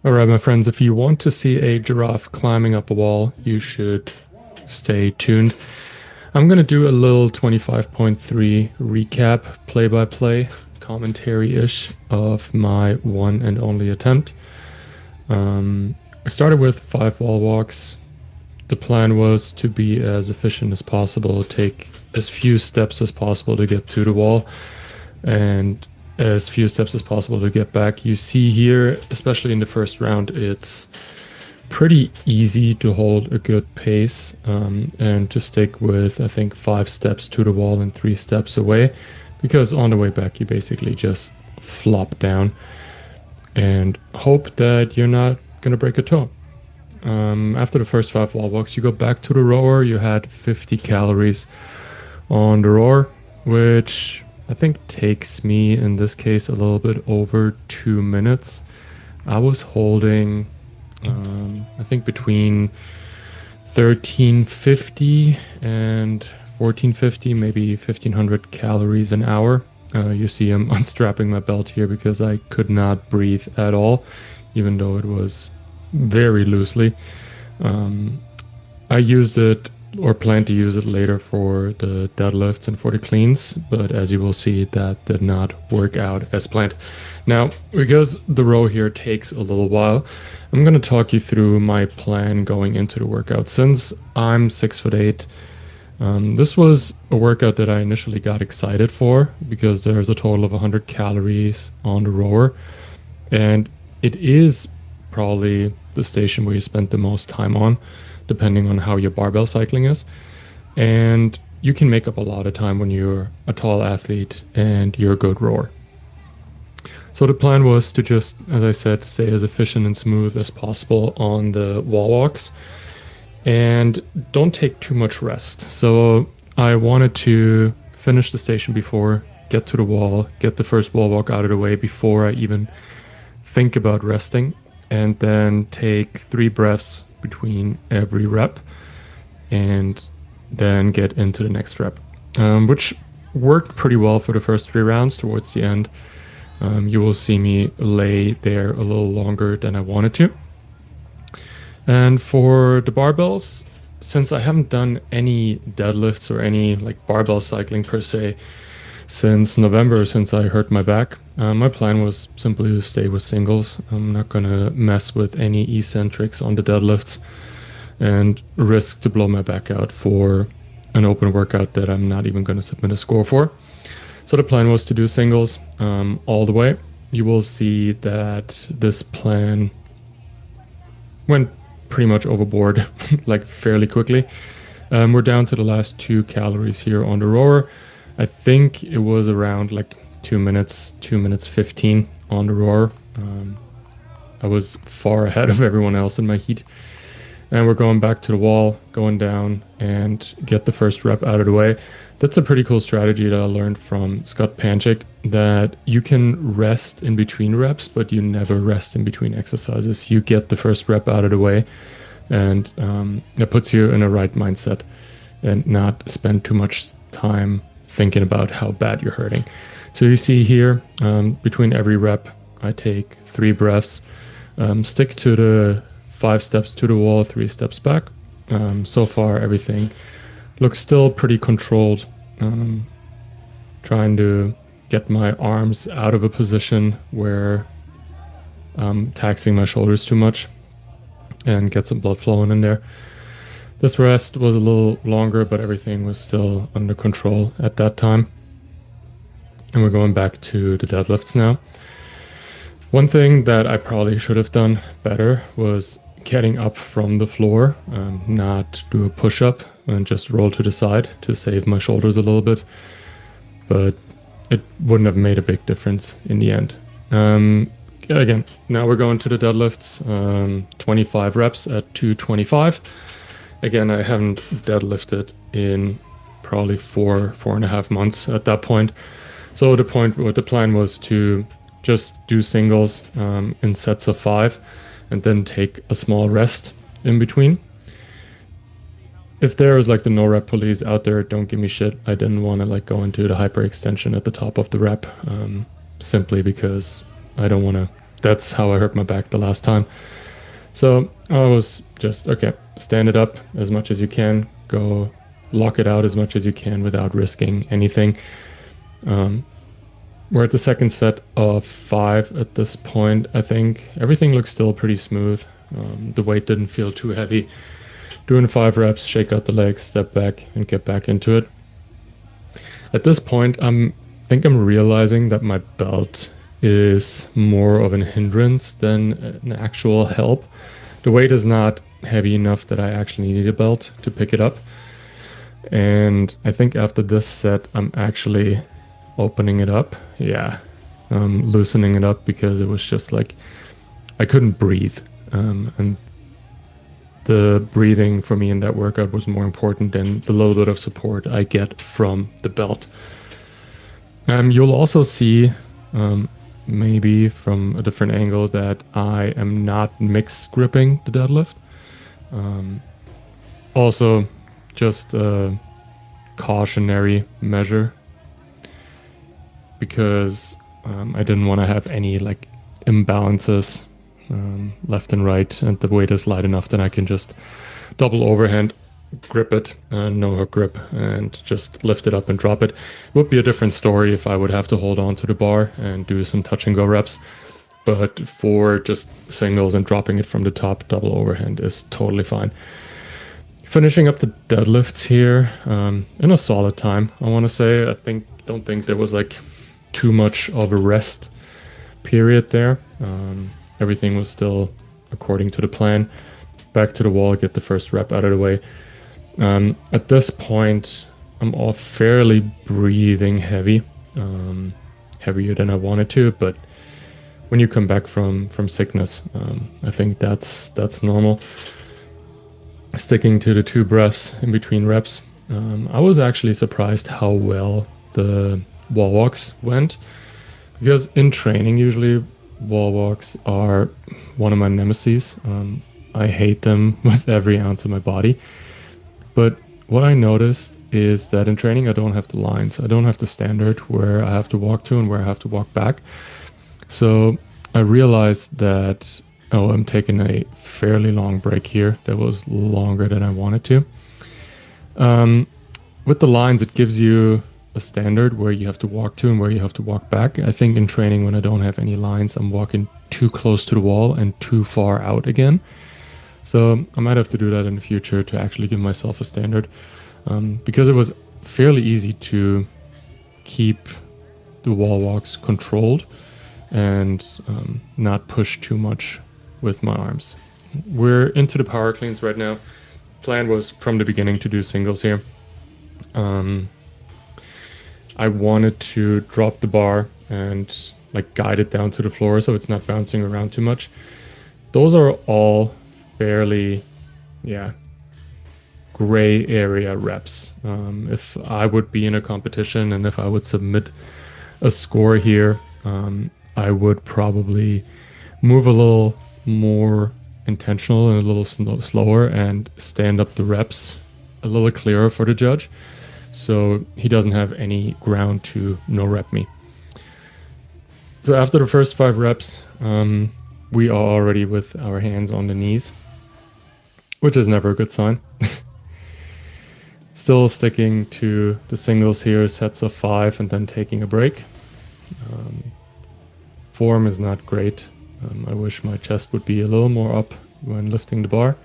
All right, my friends, if you want to see a giraffe climbing up a wall, you should stay tuned. I'm going to do a little 25.3 recap, play-by-play, commentary-ish of my one and only attempt. I started with 5 wall walks. The plan was to be as efficient as possible, take as few steps as possible to get to the wall, and as few steps as possible to get back. You see here, especially in the first round, it's pretty easy to hold a good pace and to stick with, I think, 5 steps to the wall and 3 steps away, because on the way back, you basically just flop down and hope that you're not going to break a toe. After the first 5 wall walks, you go back to the rower. You had 50 calories on the rower, which I think takes me, in this case, a little bit over 2 minutes. I was holding, I think, between 1350 and 1450, maybe 1500 calories an hour. You see I'm unstrapping my belt here because I could not breathe at all, even though it was very loosely. I used it or plan to use it later for the deadlifts and for the cleans, but as you will see, that did not work out as planned. Now, because the row here takes a little while, I'm going to talk you through my plan going into the workout. Since I'm 6'8", this was a workout that I initially got excited for because there's a total of 100 calories on the rower, and it is probably the station where you spend the most time on, depending on how your barbell cycling is. And you can make up a lot of time when you're a tall athlete and you're a good rower. So the plan was to just, as I said, stay as efficient and smooth as possible on the wall walks and don't take too much rest. So I wanted to finish the station before, get to the wall, get the first wall walk out of the way before I even think about resting, and then take 3 breaths between every rep and then get into the next rep, which worked pretty well for the first 3 rounds. Towards the end, you will see me lay there a little longer than I wanted to. And for the barbells, since I haven't done any deadlifts or any like barbell cycling per se since November, since I hurt my back, my plan was simply to stay with singles. I'm not gonna mess with any eccentrics on the deadlifts and risk to blow my back out for an open workout that I'm not even gonna submit a score for. So the plan was to do singles all the way. You will see that this plan went pretty much overboard like fairly quickly. We're down to the last 2 calories here on the rower. I think it was around like 2 minutes 15 on the rower. I was far ahead of everyone else in my heat. And we're going back to the wall, going down and get the first rep out of the way. That's a pretty cool strategy that I learned from Scott Panchik, that you can rest in between reps, but you never rest in between exercises. You get the first rep out of the way, and it puts you in a right mindset and not spend too much time thinking about how bad you're hurting. So you see here, between every rep, I take 3 breaths, stick to the 5 steps to the wall, 3 steps back. So far, everything looks still pretty controlled. Trying to get my arms out of a position where I'm taxing my shoulders too much and get some blood flowing in there. This rest was a little longer, but everything was still under control at that time. And we're going back to the deadlifts now. One thing that I probably should have done better was getting up from the floor, not do a push-up and just roll to the side to save my shoulders a little bit. But it wouldn't have made a big difference in the end. Again, now we're going to the deadlifts, 25 reps at 225. Again, I haven't deadlifted in probably 4.5 months at that point. So the plan was to just do singles in sets of 5 and then take a small rest in between. If there is like the no rep police out there, don't give me shit. I didn't want to like go into the hyperextension at the top of the rep, simply because I don't want to That's how I hurt my back the last time. So I was just, okay, stand it up as much as you can, go lock it out as much as you can without risking anything. We're at the second set of 5 at this point. I think everything looks still pretty smooth. The weight didn't feel too heavy. Doing 5 reps, shake out the legs, step back, and get back into it. At this point, I think I'm realizing that my belt is more of an hindrance than an actual help. The weight is not heavy enough that I actually need a belt to pick it up. And I think after this set, I'm actually opening it up. Yeah, loosening it up, because it was just like I couldn't breathe. And the breathing for me in that workout was more important than the little bit of support I get from the belt. You'll also see, maybe from a different angle, that I am not mixed gripping the deadlift. Also, just a cautionary measure, because I didn't want to have any like imbalances left and right, and the weight is light enough that I can just double overhand grip it, no hook grip, and just lift it up and drop it. It would be a different story if I would have to hold on to the bar and do some touch and go reps, but for just singles and dropping it from the top, double overhand is totally fine. Finishing up the deadlifts here in a solid time, I want to say. Don't think there was like too much of a rest period there. Everything was still according to the plan. Back to the wall, get the first rep out of the way. At this point, I'm all fairly breathing heavy, heavier than I wanted to, but when you come back from sickness, I think that's normal. Sticking to the 2 breaths in between reps. I was actually surprised how well the wall walks went, because in training, usually wall walks are one of my nemesis. I hate them with every ounce of my body. But what I noticed is that in training, I don't have the lines. I don't have the standard where I have to walk to and where I have to walk back. So I realized that, I'm taking a fairly long break here. That was longer than I wanted to. With the lines, it gives you a standard where you have to walk to and where you have to walk back. I think in training, when I don't have any lines, I'm walking too close to the wall and too far out again. So I might have to do that in the future to actually give myself a standard, because it was fairly easy to keep the wall walks controlled and not push too much with my arms. We're into the power cleans right now. Plan was from the beginning to do singles here. I wanted to drop the bar and like guide it down to the floor so it's not bouncing around too much. Those are all fairly, gray area reps. If I would be in a competition and if I would submit a score here, I would probably move a little more intentional and a little slower and stand up the reps a little clearer for the judge, so he doesn't have any ground to no rep me. So after the first 5 reps, we are already with our hands on the knees, which is never a good sign. Still sticking to the singles here, sets of 5, and then taking a break. Form is not great. I wish my chest would be a little more up when lifting the bar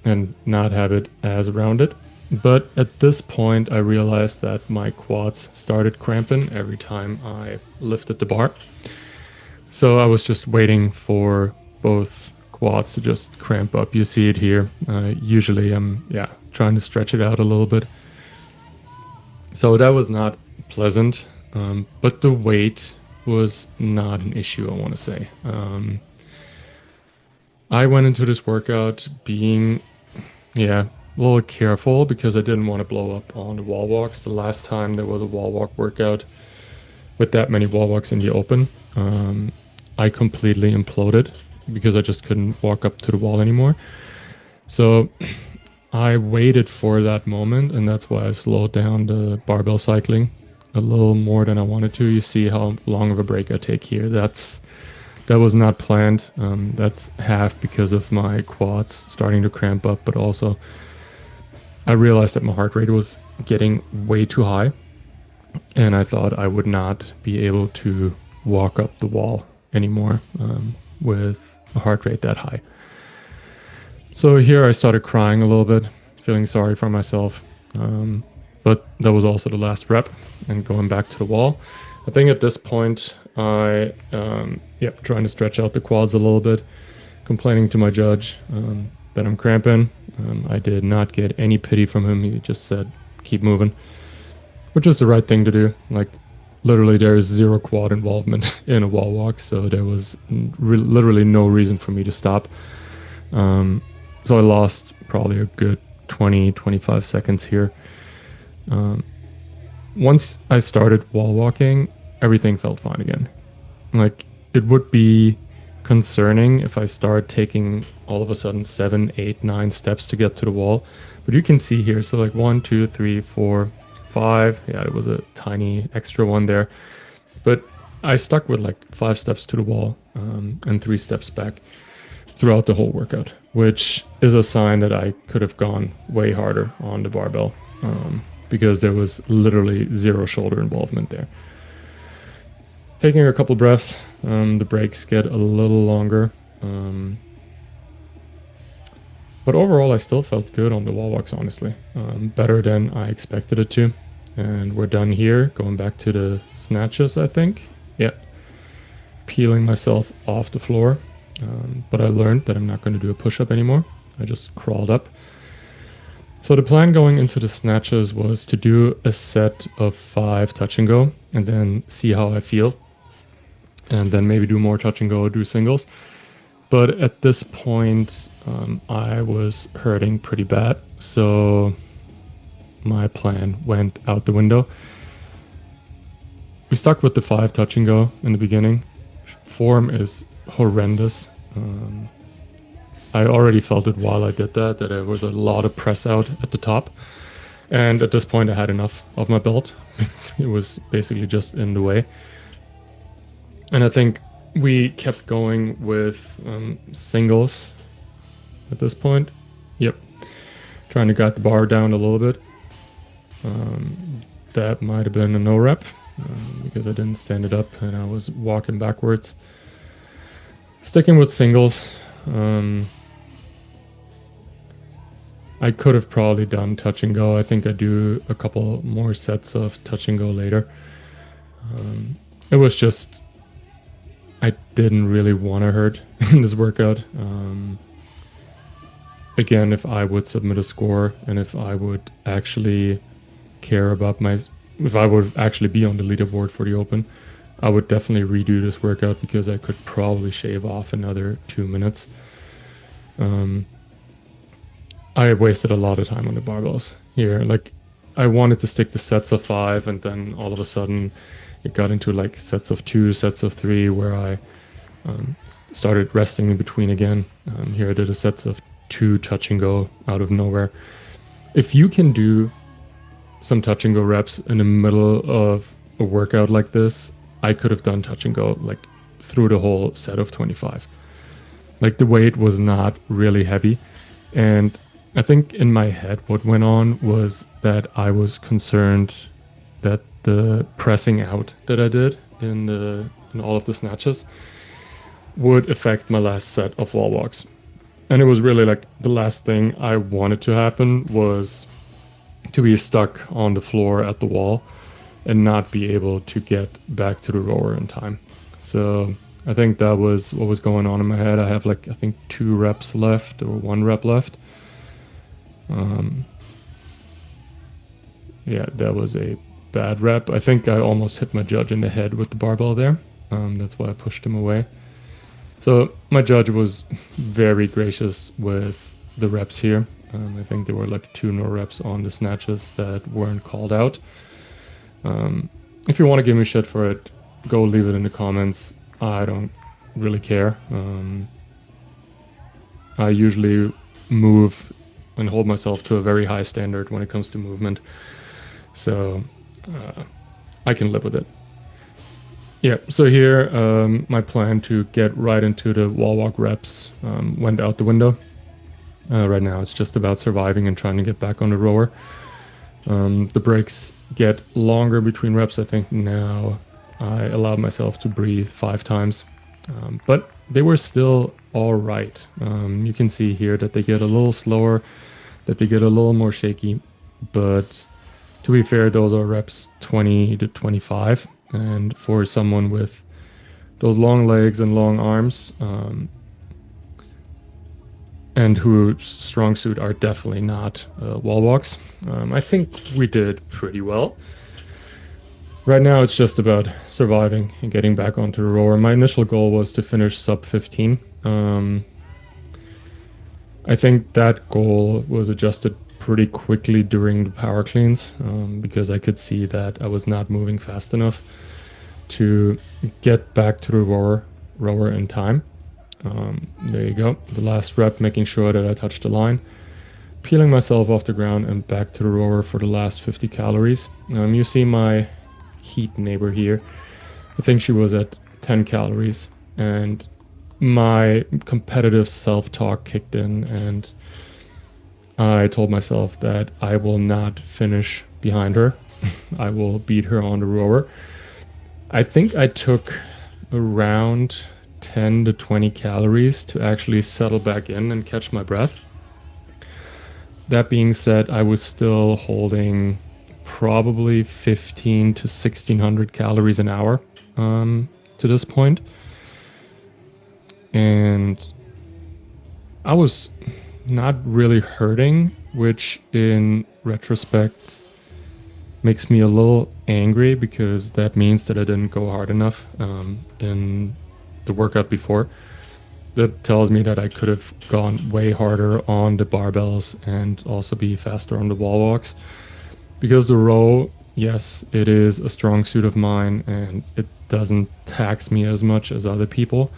and not have it as rounded. But at this point, I realized that my quads started cramping every time I lifted the bar. So I was just waiting for both quads to just cramp up. You see it here. Usually I'm trying to stretch it out a little bit. So that was not pleasant, but the weight was not an issue, I want to say. I went into this workout being a little careful because I didn't want to blow up on the wall walks. The last time there was a wall walk workout with that many wall walks in the open, I completely imploded because I just couldn't walk up to the wall anymore. So I waited for that moment, and that's why I slowed down the barbell cycling a little more than I wanted to. You see how long of a break I take here. That's that was not planned. That's half because of my quads starting to cramp up, but also I realized that my heart rate was getting way too high, and I thought I would not be able to walk up the wall anymore with a heart rate that high. So here I started crying a little bit, feeling sorry for myself. But that was also the last rep and going back to the wall. I think at this point I, trying to stretch out the quads a little bit, complaining to my judge that I'm cramping. I did not get any pity from him. He just said, keep moving, which is the right thing to do. Like, literally there is zero quad involvement in a wall walk, so there was literally no reason for me to stop. So I lost probably a good 20-25 seconds here. Once I started wall walking, everything felt fine again. Like, it would be concerning if I start taking all of a sudden 7, 8, 9 steps to get to the wall. But you can see here, so like 1, 2, 3, 4, 5. Yeah, it was a tiny extra one there. But I stuck with like 5 steps to the wall and 3 steps back throughout the whole workout, which is a sign that I could have gone way harder on the barbell because there was literally zero shoulder involvement there. Taking a couple breaths, the breaks get a little longer. But overall, I still felt good on the wall walks, honestly. Better than I expected it to. And we're done here. Going back to the snatches, I think. Yeah. Peeling myself off the floor. But I learned that I'm not going to do a push-up anymore. I just crawled up. So the plan going into the snatches was to do a set of 5 touch and go and then see how I feel. And then maybe do more touch and go, do singles. But at this point, I was hurting pretty bad. So my plan went out the window. We stuck with the 5 touch and go in the beginning. Form is horrendous. I already felt it while I did that there was a lot of press out at the top. And at this point, I had enough of my belt. It was basically just in the way. And I think we kept going with singles at this point. Yep. Trying to get the bar down a little bit. That might have been a no rep because I didn't stand it up and I was walking backwards. Sticking with singles. I could have probably done touch and go. I think I do a couple more sets of touch and go later. It was just, I didn't really want to hurt in this workout. Again, if I would submit a score and if I would actually care about if I would actually be on the leaderboard for the Open, I would definitely redo this workout because I could probably shave off another 2 minutes. I wasted a lot of time on the barbells here. Like, I wanted to stick to sets of 5 and then all of a sudden it got into like sets of 2, sets of 3 where I started resting in between again. Here I did a sets of 2 touch and go out of nowhere. If you can do some touch and go reps in the middle of a workout like this, I could have done touch and go like through the whole set of 25. Like, the weight was not really heavy. And I think in my head what went on was that I was concerned that the pressing out that I did in all of the snatches would affect my last set of wall walks. And it was really like the last thing I wanted to happen was to be stuck on the floor at the wall and not be able to get back to the rower in time. So I think that was what was going on in my head. I have like, I think 2 reps left or 1 rep left. Yeah, that was a bad rep. I think I almost hit my judge in the head with the barbell there. That's why I pushed him away. So my judge was very gracious with the reps here. I think there were like 2 no reps on the snatches that weren't called out. If you want to give me shit for it, go leave it in the comments. I don't really care. I usually move and hold myself to a very high standard when it comes to movement. So I can live with it. Yeah, so here my plan to get right into the wall walk reps went out the window. Right now it's just about surviving and trying to get back on the rower. The breaks get longer between reps. I think now I allowed myself to breathe 5 times, but they were still all right. You can see here that they get a little slower, that they get a little more shaky, but to be fair, those are reps 20 to 25. And for someone with those long legs and long arms, and whose strong suit are definitely not wall walks, I think we did pretty well. Right now, it's just about surviving and getting back onto the rower. My initial goal was to finish sub 15. I think that goal was adjusted pretty quickly during the power cleans because I could see that I was not moving fast enough to get back to the rower in time. There you go. The last rep, making sure that I touched the line, peeling myself off the ground and back to the rower for the last 50 calories. You see my heat neighbor here. I think she was at 10 calories, and my competitive self-talk kicked in, and I told myself that I will not finish behind her. I will beat her on the rower. I think I took around 10 to 20 calories to actually settle back in and catch my breath. That being said, I was still holding probably 15 to 1600 calories an hour to this point. And I was not really hurting, which in retrospect makes me a little angry because that means that I didn't go hard enough in the workout before. That tells me that I could have gone way harder on the barbells and also be faster on the wall walks. Because the row, yes, it is a strong suit of mine and it doesn't tax me as much as other people,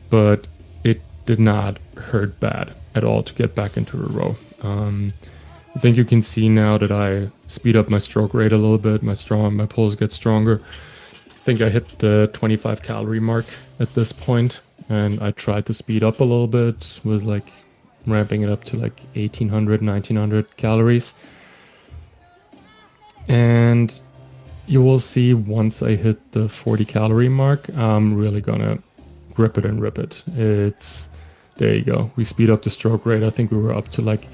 but it did not hurt bad at all to get back into the row. I think you can see now that I speed up my stroke rate a little bit. My pulls get stronger. I think I hit the 25 calorie mark at this point, and I tried to speed up a little bit. Was like ramping it up to like 1800, 1900 calories. And you will see once I hit the 40 calorie mark, I'm really gonna grip it and rip it. There you go. We speed up the stroke rate. I think we were up to like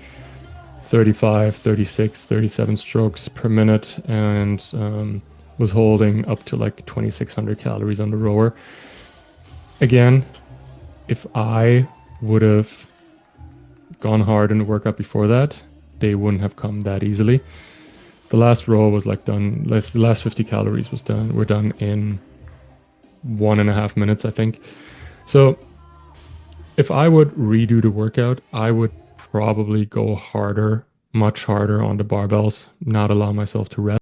35, 36, 37 strokes per minute, and was holding up to like 2600 calories on the rower. Again, if I would have gone hard in the workout before that, they wouldn't have come that easily. The last row was like done. The last 50 calories was done. We're done in 1.5 minutes, I think. So if I would redo the workout, I would probably go harder, much harder on the barbells, not allow myself to rest.